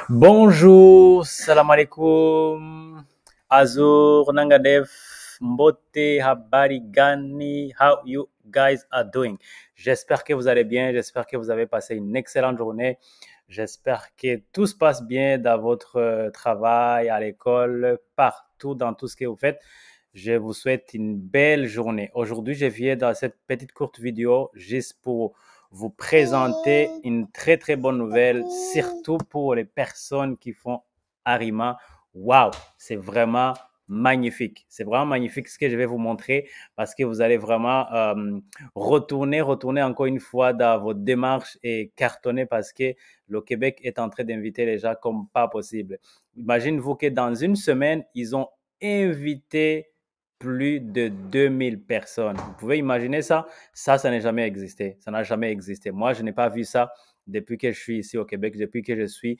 Bonjour, salam alaikum, Azur, Nangadev, Mbote, Habari Gani, how you guys are doing? J'espère que vous allez bien, j'espère que vous avez passé une excellente journée, j'espère que tout se passe bien dans votre travail, à l'école, partout, dans tout ce que vous faites. Je vous souhaite une belle journée. Aujourd'hui, je viens dans cette petite courte vidéo juste pour vous présenter une très très bonne nouvelle, surtout pour les personnes qui font Arima. Waouh, c'est vraiment magnifique. C'est vraiment magnifique ce que je vais vous montrer parce que vous allez vraiment retourner encore une fois dans votre démarche et cartonner parce que le Québec est en train d'inviter les gens comme pas possible. Imaginez-vous que dans une semaine, ils ont invité plus de 2000 personnes. Vous pouvez imaginer ça? Ça n'a jamais existé. Ça n'a jamais existé. Moi, je n'ai pas vu ça depuis que je suis ici au Québec, depuis que je suis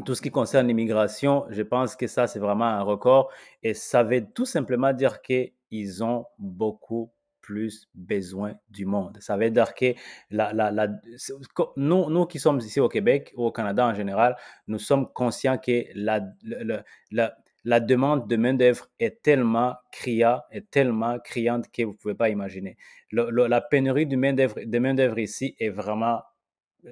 tout ce qui concerne l'immigration. Je pense que ça, c'est vraiment un record. Et ça veut tout simplement dire qu'ils ont beaucoup plus besoin du monde. Ça veut dire que nous qui sommes ici au Québec ou au Canada en général, nous sommes conscients que la, la demande de main-d'œuvre est tellement criante que vous ne pouvez pas imaginer. La pénurie de main-d'œuvre ici est vraiment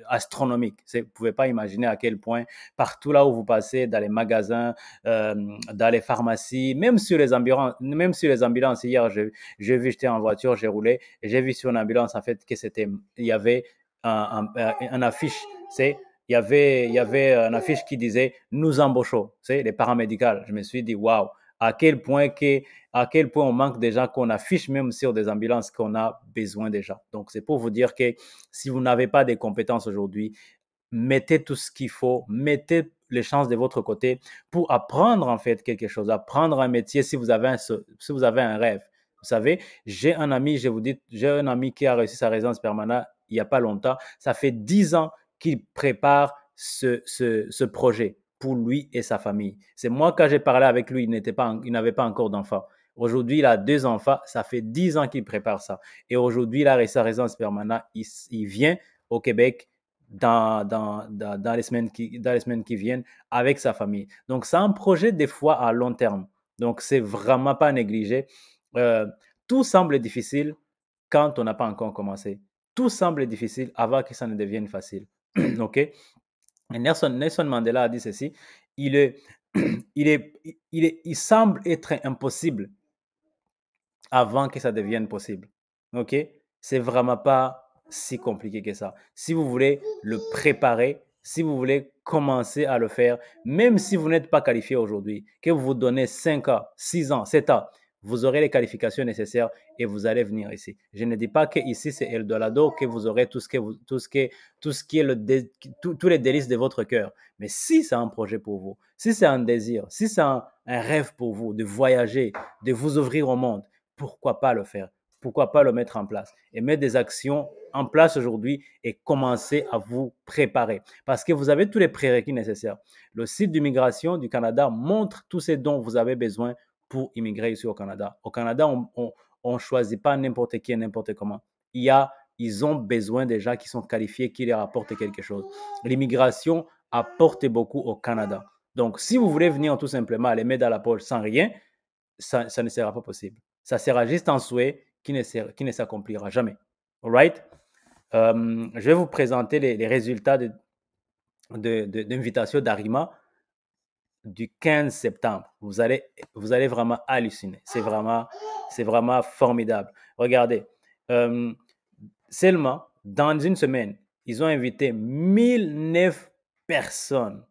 astronomique. Vous ne pouvez pas imaginer à quel point partout là où vous passez, dans les magasins, dans les pharmacies, même sur les ambulances. Hier, j'ai vu, j'étais en voiture, j'ai roulé et j'ai vu sur une ambulance en fait que il y avait un affiche, c'est il y avait un affiche qui disait nous embauchons, c'est les paramédicales. Je me suis dit waouh, à quel point que à quel point on manque des gens qu'on affiche même sur des ambulances qu'on a besoin des gens. Donc c'est pour vous dire que si vous n'avez pas des compétences aujourd'hui, mettez tout ce qu'il faut, mettez les chances de votre côté pour apprendre en fait quelque chose, apprendre un métier si vous avez un rêve. Vous savez, j'ai un ami, je vous dis, j'ai un ami qui a réussi sa résidence permanente il n'y a pas longtemps. Ça fait 10 ans qu'il prépare ce projet pour lui et sa famille. C'est moi, quand j'ai parlé avec lui, il n'avait pas encore d'enfant. Aujourd'hui, il a 2 enfants. Ça fait 10 ans qu'il prépare ça. Et aujourd'hui, il a sa résidence permanente. Il vient au Québec dans les semaines qui viennent avec sa famille. Donc, c'est un projet des fois à long terme. Donc, c'est vraiment pas négligé. Euh, tout semble difficile quand on n'a pas encore commencé. Tout semble difficile avant que ça ne devienne facile. OK? Et Nelson Mandela a dit ceci, il, est, il semble être impossible avant que ça devienne possible. OK? C'est vraiment pas si compliqué que ça. Si vous voulez le préparer, si vous voulez commencer à le faire, même si vous n'êtes pas qualifié aujourd'hui, que vous vous donnez 5 ans, 6 ans, 7 ans, vous aurez les qualifications nécessaires et vous allez venir ici. Je ne dis pas que ici c'est Eldorado, que vous aurez tout ce qui est tous les délices de votre cœur. Mais si c'est un projet pour vous, si c'est un désir, si c'est un rêve pour vous de voyager, de vous ouvrir au monde, pourquoi pas le faire? Pourquoi pas le mettre en place et mettre des actions en place aujourd'hui et commencer à vous préparer parce que vous avez tous les prérequis nécessaires. Le site d'immigration du Canada montre tous ce dont vous avez besoin pour immigrer ici au Canada. Au Canada, on choisit pas n'importe qui et n'importe comment. Ils ont besoin des gens qui sont qualifiés, qui leur apportent quelque chose. L'immigration apporte beaucoup au Canada. Donc, si vous voulez venir tout simplement les mettre dans la poche sans rien, ça ne sera pas possible. Ça sera juste un souhait qui ne s'accomplira jamais. All right? Je vais vous présenter les résultats d'invitation d'Arima du 15 septembre. Vous allez vraiment halluciner. C'est vraiment formidable. Regardez, euh, seulement dans une semaine, ils ont invité 1009 personnes,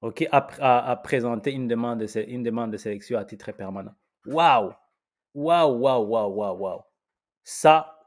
OK, à présenter une demande de sélection à titre permanent. Waouh! Waouh, waouh, waouh, waouh, waouh. Ça,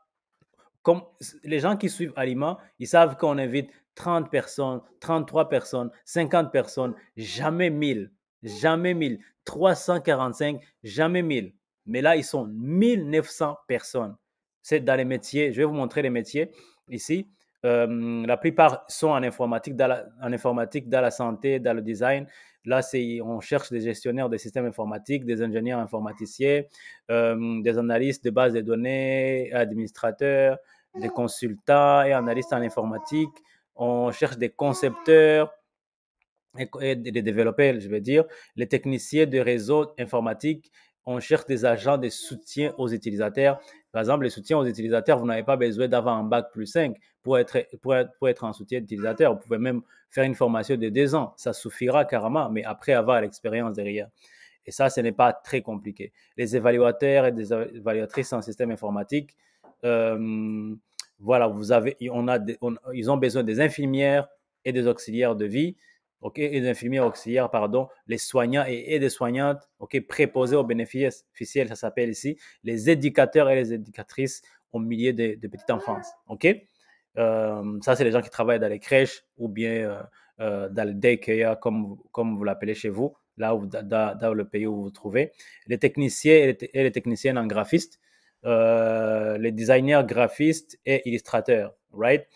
comme les gens qui suivent Alima, ils savent qu'on invite 30 personnes, 33 personnes, 50 personnes, jamais 1000, jamais 1000, 345, jamais 1000. Mais là, ils sont 1900 personnes. C'est dans les métiers. Je vais vous montrer les métiers ici. La plupart sont en informatique, dans la santé, dans le design. Là, on cherche des gestionnaires de systèmes informatiques, des ingénieurs informaticiens, des analystes de bases de données, administrateurs, des consultants et analystes en informatique, on cherche des concepteurs et des développeurs, je veux dire, les techniciens de réseaux informatiques, on cherche des agents de soutien aux utilisateurs. Par exemple, les soutiens aux utilisateurs, vous n'avez pas besoin d'avoir un bac plus 5 pour être un soutien d'utilisateur. Vous pouvez même faire une formation de 2 ans. Ça suffira carrément, mais après avoir l'expérience derrière. Et ça, ce n'est pas très compliqué. Les évaluateurs et des évaluatrices en système informatique, euh, voilà, ils ont besoin des infirmières et des auxiliaires de vie, ok, et des infirmières auxiliaires, pardon, les soignants et des soignantes, ok, préposés aux bénéficiaires, ça s'appelle ici, les éducateurs et les éducatrices au milieu de petite enfance, ok. Ça, c'est les gens qui travaillent dans les crèches ou bien dans le daycare, comme vous l'appelez chez vous, là où, dans le pays où vous vous trouvez. Les techniciens et les techniciennes en graphiste, les designers graphistes et illustrateurs, right?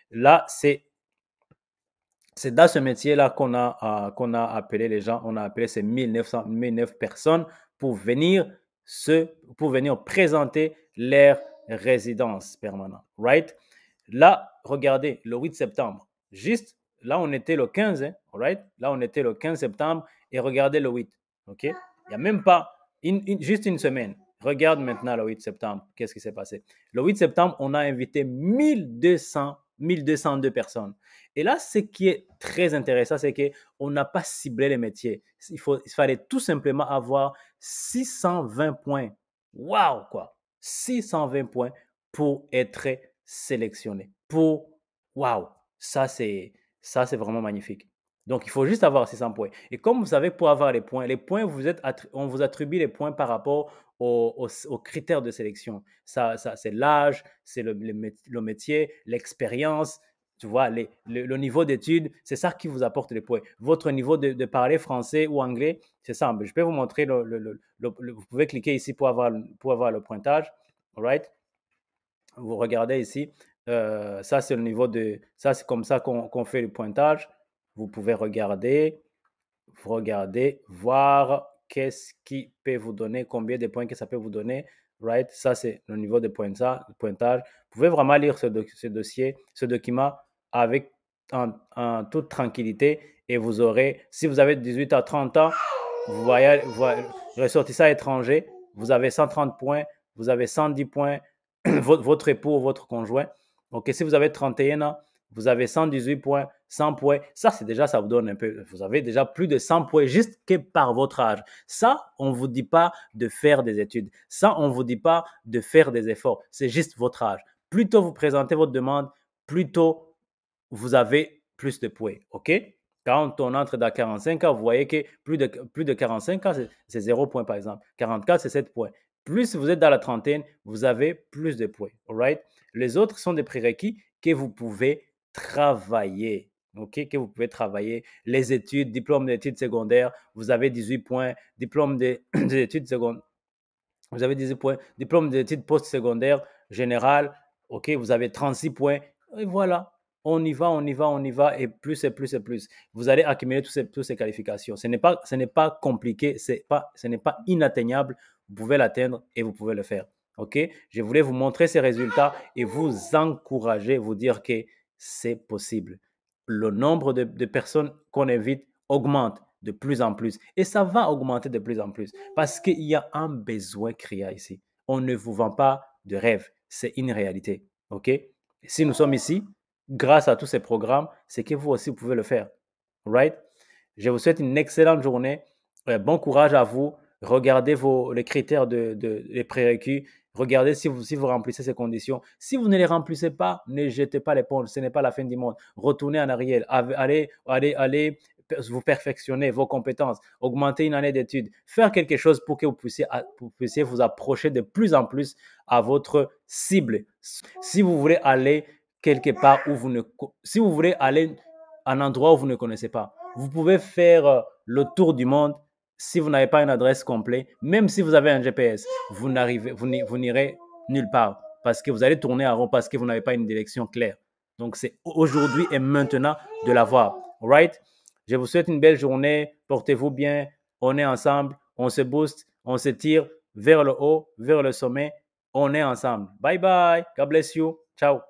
Là, c'est dans ce métier-là qu'on a appelé les gens, on a appelé ces 1009 personnes pour venir, pour venir présenter leur résidence permanente, right? Là, regardez, le 8 septembre, juste là, on était le 15, hein, right? Là, on était le 15 septembre et regardez le 8, ok? Il n'y a même pas juste une semaine. Regarde maintenant le 8 septembre, qu'est-ce qui s'est passé? Le 8 septembre, on a invité 1202 personnes. Et là, ce qui est très intéressant, c'est qu'on n'a pas ciblé les métiers. Il fallait tout simplement avoir 620 points. Waouh, quoi! 620 points pour être sélectionné. Waouh, ça c'est vraiment magnifique. Donc, il faut juste avoir 600 points. Et comme vous savez, pour avoir les points on vous attribue les points par rapport aux critères de sélection. Ça c'est l'âge, c'est le métier, l'expérience, tu vois, le niveau d'études, c'est ça qui vous apporte les points. Votre niveau de parler français ou anglais, c'est ça. Je peux vous montrer, vous pouvez cliquer ici pour avoir le pointage. All right? Vous regardez ici, ça c'est le niveau ça c'est comme ça qu'on fait le pointage. Vous pouvez regarder, voir qu'est-ce qui peut vous donner, combien de points que ça peut vous donner, right? Ça c'est le niveau de pointage. Vous pouvez vraiment lire ce dossier, ce document avec en toute tranquillité et vous aurez, si vous avez 18 à 30 ans, vous voyez, ressortissant étranger, vous avez 130 points, vous avez 110 points, votre époux ou votre conjoint. Donc, si vous avez 31 ans, vous avez 118 points, 100 points. Ça, c'est déjà, ça vous donne un peu. Vous avez déjà plus de 100 points juste que par votre âge. Ça, on ne vous dit pas de faire des études. Ça, on ne vous dit pas de faire des efforts. C'est juste votre âge. Plus tôt vous présentez votre demande, plus tôt vous avez plus de points. OK? Quand on entre dans 45 ans, vous voyez que plus de 45 ans, c'est 0 points par exemple. 44, c'est 7 points. Plus vous êtes dans la trentaine, vous avez plus de points. All right? Les autres sont des prérequis que vous pouvez travailler. OK? Que vous pouvez travailler. Les études, diplôme d'études secondaires, vous avez 18 points. Diplôme des études secondaires, vous avez 18 points. Diplôme d'études postsecondaires générales, OK, vous avez 36 points. Et voilà, on y va, on y va, on y va, et plus et plus et plus. Vous allez accumuler toutes ces qualifications. Ce n'est pas compliqué, ce n'est pas inatteignable. Vous pouvez l'atteindre et vous pouvez le faire. OK? Je voulais vous montrer ces résultats et vous encourager, vous dire que c'est possible. Le nombre de personnes qu'on invite augmente de plus en plus. Et ça va augmenter de plus en plus parce qu'il y a un besoin criant ici. On ne vous vend pas de rêve, c'est une réalité. OK? Si nous sommes ici, grâce à tous ces programmes, c'est que vous aussi, vous pouvez le faire. Right? Je vous souhaite une excellente journée. Bon courage à vous. Regardez les critères les prérequis. Regardez si vous remplissez ces conditions. Si vous ne les remplissez pas, ne jetez pas l'éponge. Ce n'est pas la fin du monde. Retournez en arrière. Allez vous perfectionner vos compétences, augmenter une année d'études, faire quelque chose pour que vous puissiez vous approcher de plus en plus à votre cible. Si vous voulez aller quelque part si vous voulez aller à un endroit où vous ne connaissez pas, vous pouvez faire le tour du monde si vous n'avez pas une adresse complète, même si vous avez un GPS, vous n'irez nulle part parce que vous allez tourner en rond parce que vous n'avez pas une direction claire. Donc, c'est aujourd'hui et maintenant de l'avoir. Right? Je vous souhaite une belle journée. Portez-vous bien. On est ensemble. On se booste. On se tire vers le haut, vers le sommet. On est ensemble. Bye bye. God bless you. Ciao.